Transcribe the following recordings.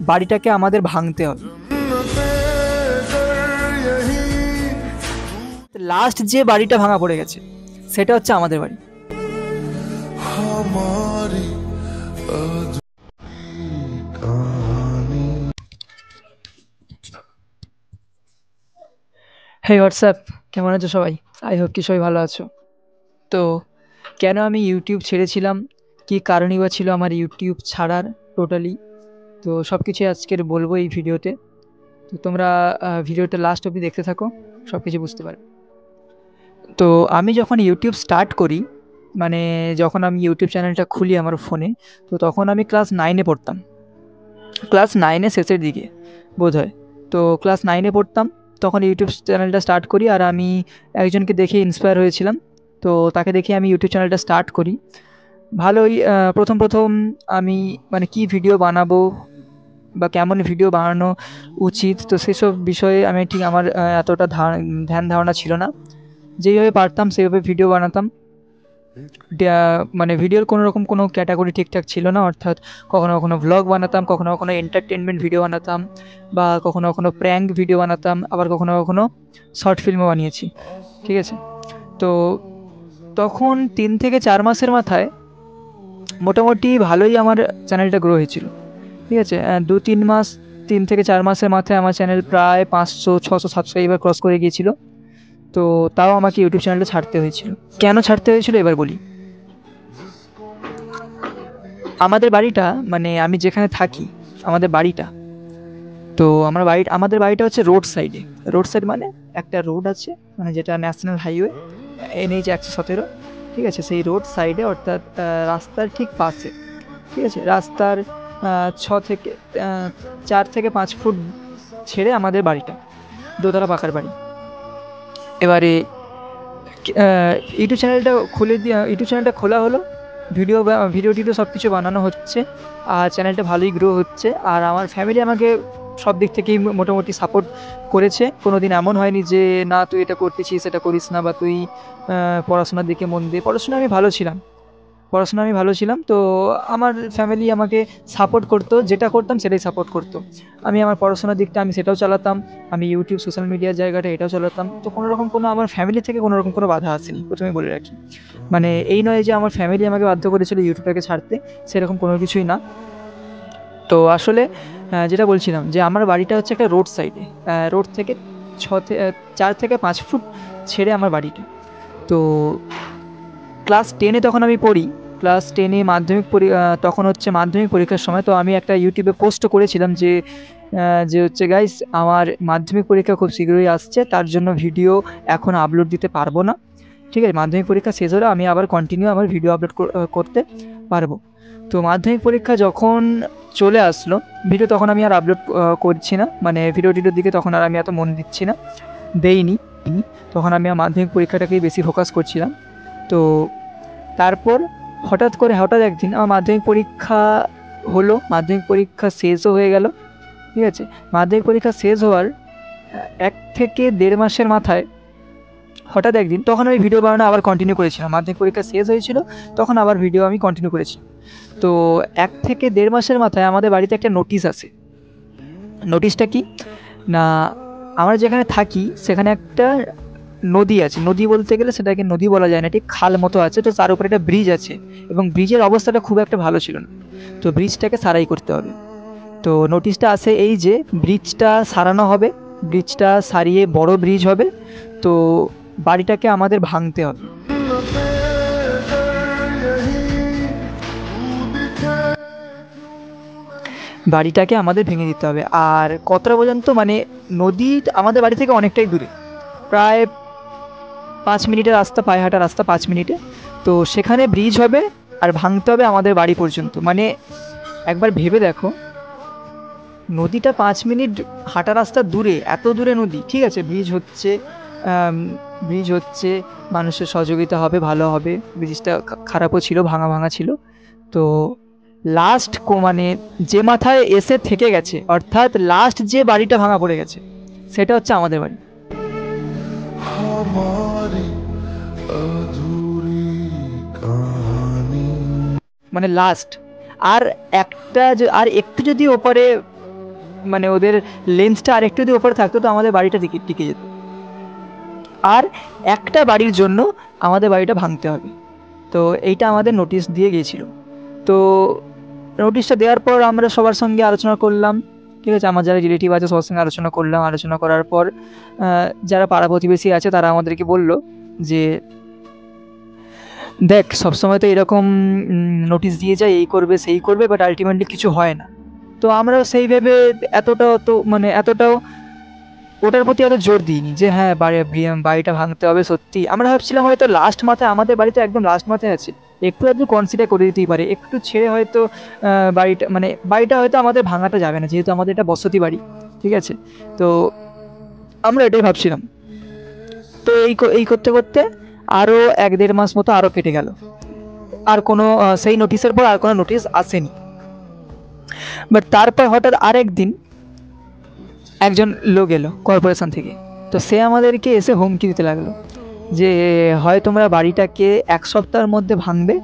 বাড়িটাকে আমাদের ভাঙতে হবে। লাস্ট যে বাড়িটা ভাঙা পড়ে গেছে সেটা হচ্ছে আমাদের বাড়ি। হে হোয়াটসঅ্যাপ, কেমন আছো সবাই? আই হোপ কি সবাই ভালো আছো। তো কেন আমি ইউটিউব ছেড়েছিলাম, কী কারণই বা ছিল আমার ইউটিউব ছাড়ার টোটালি, তো সব কিছুই আজকের বলবো এই ভিডিওতে। তো তোমরা ভিডিওটা লাস্ট অবধি দেখতে থাকো, সব কিছু বুঝতে পারবে। তো আমি যখন ইউটিউব স্টার্ট করি, মানে যখন আমি ইউটিউব চ্যানেলটা খুলি আমার ফোনে, তো তখন আমি ক্লাস 9-এ পড়তাম। ক্লাস 9-এ শেষের দিকে বোধহয়। তো ক্লাস 9-এ পড়তাম, তখন ইউটিউব চ্যানেলটা স্টার্ট করি। আর আমি একজনকে দেখে ইন্সপায়ার হয়েছিলাম, তো তাকে দেখে আমি ইউটিউব চ্যানেলটা স্টার্ট করি। ভালোই প্রথম আমি মানে কী ভিডিও বানাবো বা কেমন ভিডিও বানানো উচিত, তো সেসব বিষয়ে আমি ঠিক আমার এতটা ধ্যান ধারণা ছিল না। যেইভাবে পারতাম সেইভাবে ভিডিও বানাতাম। মানে ভিডিওর কোনো রকম কোনো ক্যাটাগরি ঠিকঠাক ছিল না, অর্থাৎ কখনো কখনো ভ্লগ বানাতাম, কখনো কখনো এন্টারটেনমেন্ট ভিডিও বানাতাম, বা কখনো কখনো প্র্যাঙ্ক ভিডিও বানাতাম, আবার কখনো কখনো শর্ট ফিল্মও বানিয়েছি। ঠিক আছে, তো তখন 3 থেকে 4 মাসের মাথায় মোটামুটি ভালোই আমার চ্যানেলটা গ্রো হয়েছিল। ঠিক আছে, 2-3 মাস, 3 থেকে 4 মাসের মাথায় আমার চ্যানেল প্রায় 500, 600 সাবস্ক্রাইবার ক্রস করে গিয়েছিল। তো তাও আমাকে ইউটিউব চ্যানেলটা ছাড়তে হয়েছিল। কেন ছাড়তে হয়েছিল এবার বলি। আমাদের বাড়িটা, মানে আমি যেখানে থাকি, আমাদের বাড়িটা, তো আমাদের বাড়িটা হচ্ছে রোড সাইডে। রোড সাইড মানে একটা রোড আছে, মানে যেটা ন্যাশনাল হাইওয়ে NH 117। ঠিক আছে, সেই রোড সাইডে, অর্থাৎ রাস্তার ঠিক পাশে। ঠিক আছে, রাস্তার 4 থেকে 5 ফুট ছেড়ে আমাদের বাড়িটা, দোতলা পাকার বাড়ি। এবারে ইউটিউব চ্যানেলটা খোলা হলো, ভিডিও টিডিও সব কিছু বানানো হচ্ছে, আর চ্যানেলটা ভালোই গ্রো হচ্ছে। আর আমার ফ্যামিলি আমাকে সব দিক থেকেই মোটামুটি সাপোর্ট করেছে। কোনো দিন এমন হয়নি যে না তুই এটা করতেছিস, এটা করিস না, বা তুই পড়াশোনার দিকে মন দে। পড়াশোনায় আমি ভালো ছিলাম, তো আমার ফ্যামিলি আমাকে সাপোর্ট করতো, যেটা করতাম সেটাই সাপোর্ট করতো। আমি আমার পড়াশোনার দিকটা আমি সেটাও চালাতাম, আমি ইউটিউব সোশ্যাল মিডিয়ার জায়গাটা এটাও চালাতাম। তো কোনো রকম কোনো আমার ফ্যামিলি থেকে কোনো রকম কোনো বাধা আসেনি, প্রথমে বলে রাখি। মানে এই নয় যে আমার ফ্যামিলি আমাকে বাধ্য করেছিল ইউটিউবটাকে ছাড়তে, সেরকম কোনো কিছুই না। তো আসলে যেটা বলছিলাম, যে আমার বাড়িটা হচ্ছে একটা রোড সাইডে, রোড থেকে 4 থেকে 5 ফুট ছেড়ে আমার বাড়িটা। তো ক্লাস 10-এ তখন আমি পড়ি। ক্লাস 10-এ তখন হচ্ছে মাধ্যমিক পরীক্ষার সময়। তো আমি একটা ইউটিউবে পোস্টও করেছিলাম যে হচ্ছে গাইস, আমার মাধ্যমিক পরীক্ষা খুব শীঘ্রই আসছে, তার জন্য ভিডিও এখন আপলোড দিতে পারবো না। ঠিক আছে, মাধ্যমিক পরীক্ষা শেষ হলে আমি আবার কন্টিনিউ আমার ভিডিও আপলোড করতে পারবো। তো মাধ্যমিক পরীক্ষা যখন চলে আসলো, ভিডিও তখন আমি আর আপলোড করছি না, মানে ভিডিওটির দিকে তখন আর আমি এত মন দিচ্ছি না, দেইনি। তখন আমি আমার মাধ্যমিক পরীক্ষাটাকেই বেশি ফোকাস করছিলাম। তো তারপর হঠাৎ একদিন আমার মাধ্যমিক পরীক্ষা হলো, মাধ্যমিক পরীক্ষা শেষও হয়ে গেল। ঠিক আছে, মাধ্যমিক পরীক্ষা শেষ হওয়ার 1 থেকে 1.5 মাসের মাথায় হঠাৎ একদিন, তখন আমি ভিডিও বানানো আবার কন্টিনিউ করেছিলাম। মাধ্যমিক পরীক্ষা শেষ হয়েছিল, তখন আবার ভিডিও আমি কন্টিনিউ করেছি। তো 1 থেকে 1.5 মাসের মাথায় আমাদের বাড়িতে একটা নোটিশ আসে। নোটিশটা কি না, আমরা যেখানে থাকি সেখানে একটা নদী আছে। নদী বলতে গেলে সেটাকে নদী বলা যায় না, ঠিক খাল মতো আছে। তো তার উপরে একটা ব্রিজ আছে, এবং ব্রিজের অবস্থাটা খুব একটা ভালো ছিল না। তো ব্রিজটাকে সারাই করতে হবে। তো নোটিশটা আসে এই যে ব্রিজটা সারানো হবে, ব্রিজটা সারিয়ে বড় ব্রিজ হবে, তো বাড়িটাকে আমাদের ভাঙতে হবে। বাড়িটাকে আমাদের ভেঙে দিতে হবে। আর কতটা পর্যন্ত, মানে নদী আমাদের বাড়ি থেকে অনেকটাই দূরে, প্রায় 5 মিনিটের রাস্তা, পায়ে হাঁটা রাস্তা 5 মিনিটে। তো সেখানে ব্রিজ হবে, আর ভাঙতে হবে আমাদের বাড়ি পর্যন্ত। মানে একবার ভেবে দেখো, নদীটা 5 মিনিট হাঁটা রাস্তা দূরে, এত দূরে নদী। ঠিক আছে, ব্রিজ হচ্ছে, মানুষের সহযোগিতা হবে, ভালো হবে। ব্রিজটা খারাপও ছিল, ভাঙা ভাঙা ছিল। তো লাস্ট মানে যে মাথায় এসে থেকে গেছে, অর্থাৎ লাস্ট যে বাড়িটা ভাঙা পড়ে গেছে, সেটা হচ্ছে আমাদের বাড়ি। মানে লাস্ট। আর একটু যদি ওপারে মানে ওদের লেন্সটা আর একটু যদি ওপরে থাকতো তো আমাদের বাড়িটা টিকে যেত। আর একটা বাড়ির জন্য আমাদের বাড়িটা ভাঙতে হবে। তো এইটা আমাদের নোটিশ দিয়ে গিয়েছিল। তো নোটিশটা দেওয়ার পর আমরা সবার সঙ্গে আলোচনা করলাম, ঠিক আছে, আমার যারা রিলেটিভ আছে সবার সঙ্গে আলোচনা করলাম। আলোচনা করার পর যারা পাড়া প্রতিবেশী আছে তারা আমাদেরকে বলল যে দেখ, সবসময় তো এরকম নোটিশ দিয়ে যায়, এই করবে সেই করবে, বাট আলটিমেটলি কিছু হয় না। তো আমরা সেই ভেবে এতটাও ওটার প্রতি এত জোর দিইনি যে হ্যাঁ বাড়িটা ভাঙতে হবে। সত্যি আমরা ভাবছিলাম হয়তো লাস্ট মাথায়, আমাদের বাড়িতে একদম লাস্ট মাথায় আছে, একটু কনসিডার করে দিতেই পারে, একটু ছেড়ে হয়তো বাড়িটা হয়তো আমাদের ভাঙাটা যাবে না, যেহেতু আমাদের এটা বসতি বাড়ি, ঠিক আছে। তো আমরা এটাই ভাবছিলাম। তো এই করতে করতে আরও 1-1.5 মাস মতো আরও কেটে গেল। আর কোনো সেই নোটিশের পর আর কোনো নোটিশ আসেনি। বাট তারপর হঠাৎ আরেক দিন একজন লোক এলো কর্পোরেশন থেকে। তো সে আমাদেরকে এসে হুমকি দিতে লাগলো যে হয় তোমরা বাড়িটাকে 1 সপ্তাহের মধ্যে ভাঙবে,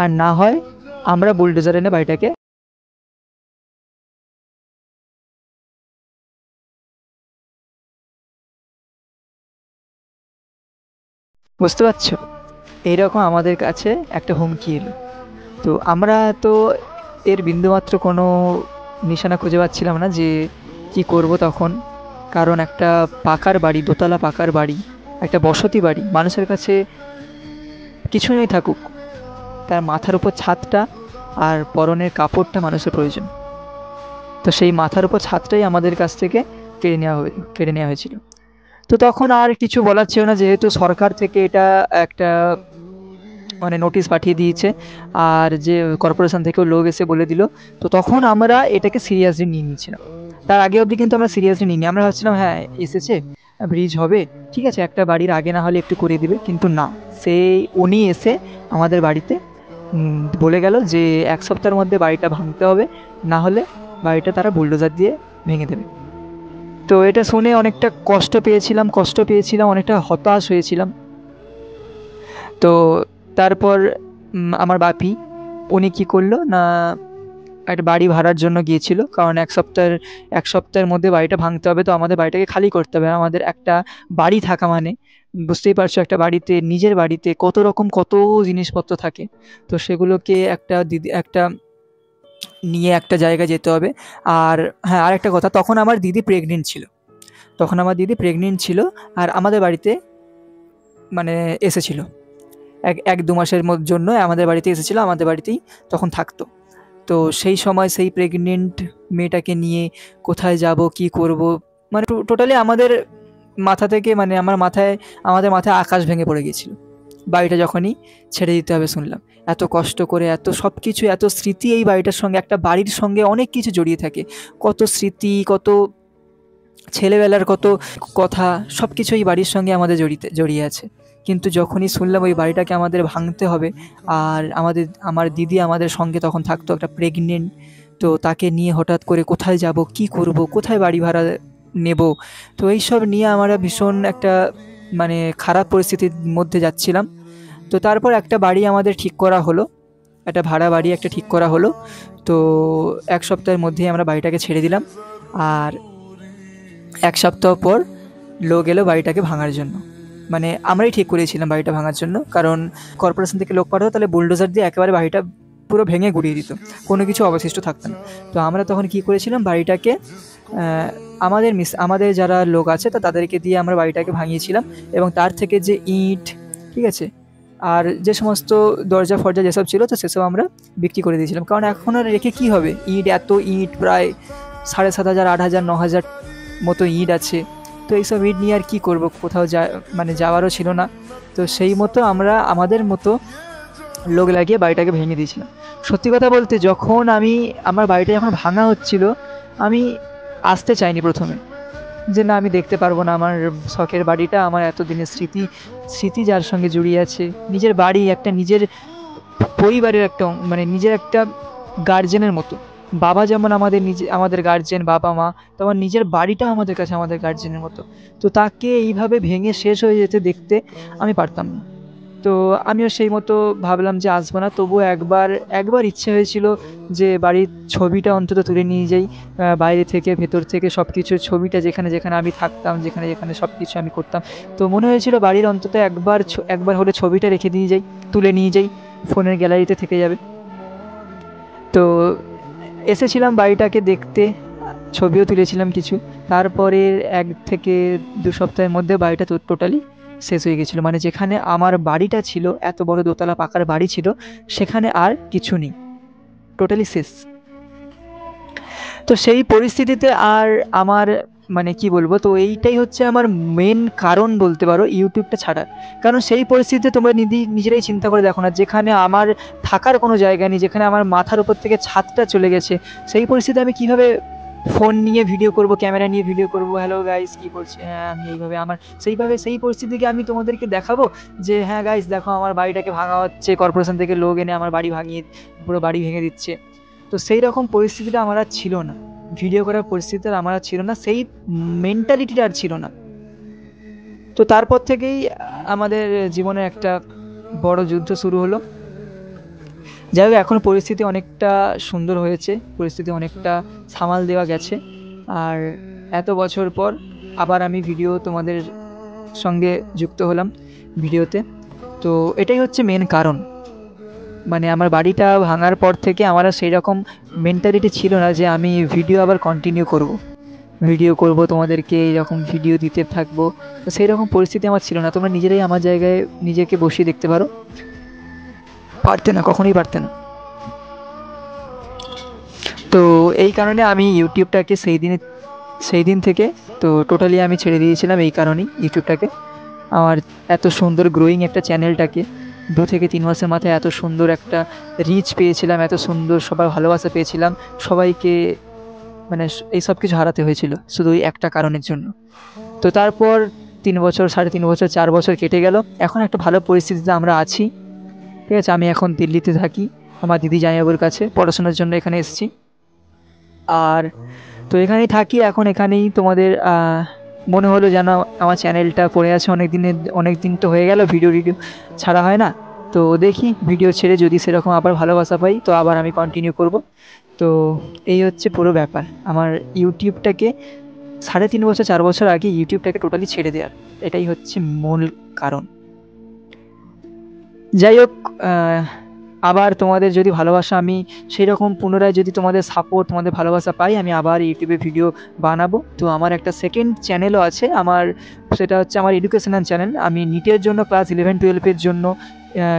আর না হয় আমরা বুলডোজার এনে বাড়িটাকে। বুঝতে পারছো? এইরকম আমাদের কাছে একটা হুমকি এলো। তো আমরা তো এর বিন্দুমাত্র কোনো নিশানা খুঁজে পাচ্ছিলাম না যে কি করব তখন। কারণ একটা পাকার বাড়ি, দোতলা পাকার বাড়ি, একটা বসতি বাড়ি, মানুষের কাছে কিছু নেই থাকুক, তার মাথার উপর ছাদটা আর পরনের কাপড়টা মানুষের প্রয়োজন। তো সেই মাথার উপর ছাদটাই আমাদের কাছ থেকে কেড়ে নেওয়া হয়েছিল। তো তখন আর কিছু বলার ছিল না, যেহেতু সরকার থেকে এটা একটা নোটিশ পাঠিয়ে দিয়েছে, আর যে কর্পোরেশন থেকেও লোক এসে বলে দিল। তো তখন আমরা এটাকে সিরিয়াসলি নিয়ে নিয়েছিলাম। তার আগে অবধি কিন্তু আমরা সিরিয়াসলি নিইনি। আমরা ভাবছিলাম হ্যাঁ এসেছে, ব্রিজ হবে, ঠিক আছে, একটা বাড়ির আগে না হলে একটু করে দিবে। কিন্তু না, উনি এসে আমাদের বাড়িতে বলে গেল যে 1 সপ্তাহের মধ্যে বাড়িটা ভাঙতে হবে, না হলে বাড়িটা তারা বুলডোজার দিয়ে ভেঙে দেবে। তো এটা শুনে অনেকটা কষ্ট পেয়েছিলাম, অনেকটা হতাশ হয়েছিলাম। তো তারপর আমার বাপি, উনি কী করলো না, একটা বাড়ি ভাড়ার জন্য গিয়েছিল। কারণ 1 সপ্তাহের মধ্যে বাড়িটা ভাঙতে হবে, তো আমাদের বাড়িটাকে খালি করতে হবে। আমাদের একটা বাড়ি থাকা মানে বুঝতেই পারছো, একটা বাড়িতে, নিজের বাড়িতে কত জিনিসপত্র থাকে। তো সেগুলোকে একটা নিয়ে একটা জায়গায় যেতে হবে। আর হ্যাঁ, আরেকটা কথা, তখন আমার দিদি প্রেগনেন্ট ছিল আর আমাদের বাড়িতে এসেছিল। 1-2 মাসের জন্য আমাদের বাড়িতে এসেছিল, আমাদের বাড়িতেই তখন থাকতো। তো সেই সময় সেই প্রেগনেন্ট মেয়েটাকে নিয়ে কোথায় যাব, কি করব, টোটালি আমাদের মাথা থেকে আমাদের মাথায় আকাশ ভেঙে পড়ে গিয়েছিল বাড়িটা যখনই ছেড়ে দিতে হবে শুনলাম। এত কষ্ট করে, এত সব কিছু, এত স্মৃতি এই বাড়িটার সঙ্গে, একটা বাড়ির সঙ্গে অনেক কিছু জড়িয়ে থাকে, কত স্মৃতি, কত ছেলেবেলার কত কথা, সব কিছু এই বাড়ির সঙ্গে আমাদের জড়িয়ে আছে। কিন্তু যখনই শুনলাম ওই বাড়িটাকে আমাদের ভাঙতে হবে, আর আমার দিদি আমাদের সঙ্গে তখন থাকতো, একটা প্রেগনেন্ট, তো তাকে নিয়ে হঠাৎ করে কোথায় যাব, কি করব, কোথায় বাড়ি ভাড়া নেব, তো এইসব নিয়ে আমরা ভীষণ একটা খারাপ পরিস্থিতির মধ্যে যাচ্ছিলাম। তো তারপর একটা বাড়ি আমাদের ঠিক করা হলো, একটা ভাড়া বাড়ি একটা ঠিক করা হলো। তো 1 সপ্তাহের মধ্যেই আমরা বাড়িটাকে ছেড়ে দিলাম। আর 1 সপ্তাহ পর লোক এলো বাড়িটাকে ভাঙার জন্য। আমরাই ঠিক করেছিলাম বাড়িটা ভাঙার জন্য, কারণ কর্পোরেশন থেকে লোক পাঠাতো, তাহলে বুলডোজার দিয়ে একেবারে বাড়িটা পুরো ভেঙে গুড়িয়ে দিত, কোনো কিছু অবশিষ্ট থাকতো না। তো আমরা তখন কী করেছিলাম, বাড়িটাকে আমাদের যারা লোক আছে তাদেরকে দিয়ে আমরা বাড়িটাকে ভাঙিয়েছিলাম। এবং তার থেকে যে ইট, ঠিক আছে, আর যে সমস্ত দরজা ফরজা যেসব ছিল, তো সেসব আমরা বিক্রি করে দিয়েছিলাম। কারণ এখন আর রেখে কী হবে, এত ইট প্রায় 7,500, 8,000, 9,000 মতো ইট আছে। তো এইসব ইট নিয়ে আর কী করবো, কোথাও যাওয়ারও ছিল না। তো সেই মতো আমরা আমাদের মতো লোক লাগিয়ে বাড়িটাকে ভেঙে দিয়েছিলাম। সত্যি কথা বলতে, যখন আমার বাড়িটা যখন ভাঙা হচ্ছিল, আমি আসতে চাইনি প্রথমে, যে না আমি দেখতে পারবো না আমার শখের বাড়িটা, আমার এতদিনের স্মৃতি যার সঙ্গে জড়িয়ে আছে, নিজের বাড়ি, একটা নিজের পরিবারের একটা নিজের একটা গার্জেনের মতো। বাবা যেমন আমাদের গার্জেন, বাবা মা, তেমন নিজের বাড়িটাও আমাদের কাছে আমাদের গার্জেনের মতো। তো তাকে এইভাবে ভেঙে শেষ হয়ে যেতে দেখতে আমি পারতাম না। তো আমিও সেই মতো ভাবলাম যে আসবো না, তবুও একবার ইচ্ছে হয়েছিল যে বাড়ির ছবিটা অন্তত তুলে নিয়ে যাই, বাইরে থেকে ভেতর থেকে সব কিছুর ছবিটা, যেখানে যেখানে আমি থাকতাম, যেখানে যেখানে সব কিছু আমি করতাম। তো মনে হয়েছিল বাড়ির অন্তত একবার হলে ছবিটা রেখে দিয়ে যাই, তুলে নিয়ে যাই, ফোনের গ্যালারিতে থেকে যাবে। তো এসেছিলাম বাড়িটাকে দেখতে, ছবিও তুলেছিলাম কিছু। তারপরের ১ থেকে ২ সপ্তাহের মধ্যে বাড়িটা টোটালি শেষ হয়ে গেছিলো। মানে যেখানে আমার বাড়িটা ছিল, এত বড় দোতলা পাকার বাড়ি ছিল, সেখানে আর কিছু নেই, টোটালি শেষ। তো সেই পরিস্থিতিতে আর আমার, মানে কি বলবো, তো এইটাই হচ্ছে আমার মেন কারণ বলতে পারো ইউটিউবটা ছাড়ার। কারণ সেই পরিস্থিতিতে তোমরা নিজেরাই চিন্তা করে দেখো না, যেখানে আমার থাকার কোনো জায়গা নেই, যেখানে আমার মাথার উপর থেকে ছাদটা চলে গেছে, সেই পরিস্থিতিতে আমি কীভাবে ফোন নিয়ে ভিডিও করব, ক্যামেরা নিয়ে ভিডিও করব, হ্যালো গাইস কী করছে, হ্যাঁ আমি এইভাবে আমার সেই পরিস্থিতিকে আমি তোমাদেরকে দেখাবো যে হ্যাঁ গাইস দেখো আমার বাড়িটাকে ভাঙা হচ্ছে, কর্পোরেশন থেকে লোক এনে আমার বাড়ি পুরো বাড়ি ভেঙে দিচ্ছে। তো সেই রকম পরিস্থিতিটা আমার আর ছিল না, ভিডিও করার পরিস্থিতিটা আমার আর ছিল না, সেই মেন্টালিটিটা আর ছিল না। তো তারপর থেকেই আমাদের জীবনে একটা বড় যুদ্ধ শুরু হলো। যাই হোক, এখন পরিস্থিতি অনেকটা সুন্দর হয়েছে, পরিস্থিতি অনেকটা সামাল দেওয়া গেছে। আর এত বছর পর আবার আমি তোমাদের সঙ্গে যুক্ত হলাম ভিডিওতে। তো এটাই হচ্ছে মেন কারণ। মানে আমার বাড়িটা ভাঙার পর থেকে আমার আর সেই রকম মেন্টালিটি ছিল না যে আমি ভিডিও আবার কন্টিনিউ করব, তোমাদেরকে এইরকম ভিডিও দিতে থাকবো। তো সেই রকম পরিস্থিতি আমার ছিল না। তোমরা নিজেরাই আমার জায়গায় নিজেকে বসিয়ে দেখতে পারো, পারতে না, কখনোই পারতে না। তো এই কারণে আমি ইউটিউবটাকে সেই দিন থেকে তো টোটালি আমি ছেড়ে দিয়েছিলাম, এই কারণেই ইউটিউবটাকে। আমার এত সুন্দর গ্রোয়িং একটা চ্যানেলটাকে 2 থেকে 3 মাসের মাথায় এত সুন্দর একটা রিচ পেয়েছিলাম, এত সুন্দর সবার ভালোবাসা পেয়েছিলাম, সবাইকে মানে এই সব কিছু হারাতে হয়েছিল শুধু ওই একটা কারণের জন্য। তো তারপর 3 বছর, 3.5 বছর, 4 বছর কেটে গেল। এখন একটা ভালো পরিস্থিতিতে আমরা আছি, ঠিক আছে। আমি এখন দিল্লিতে থাকি আমার দিদি জামাইবাবুর কাছে, পড়াশোনার জন্য এখানে এসেছি। আর তো এখানেই থাকি, এখন এখানেই তোমাদের মনে হলো যেন আমার চ্যানেলটা পড়ে আছে অনেক দিন তো হয়ে গেল ভিডিও ছাড়া হয় না। তো দেখি ভিডিও ছেড়ে যদি সেরকম আবার ভালোবাসা পাই তো আবার আমি কন্টিনিউ করব। তো এই হচ্ছে পুরো ব্যাপার আমার ইউটিউবটাকে 3.5 বছর 4 বছর আগে ইউটিউবটাকে টোটালি ছেড়ে দেওয়ার, এটাই হচ্ছে মূল কারণ। যাই হোক, আবার তোমাদের যদি ভালোবাসা আমি সেই রকম পুনরায় যদি তোমাদের সাপোর্ট, তোমাদের ভালোবাসা পাই, আমি আবার ইউটিউবে ভিডিও বানাবো। তো আমার একটা সেকেন্ড চ্যানেলও আছে, সেটা হচ্ছে আমার এডুকেশনাল চ্যানেল। আমি নিটের জন্য ক্লাস 11-12 জন্য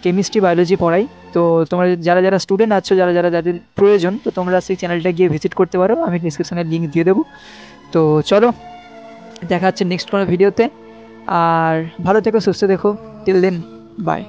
কেমিস্ট্রি বায়োলজি পড়াই। তো তোমরা যারা স্টুডেন্ট আছো, যাদের প্রয়োজন, তো তোমরা সেই চ্যানেলটা গিয়ে ভিজিট করতে পারো, আমি ডিসক্রিপশানে লিঙ্ক দিয়ে দেবো। তো চলো, দেখা হচ্ছে নেক্সট কোনো ভিডিওতে। আর ভালো থেকো, সুস্থ দেখো, টিল দেন, বাই।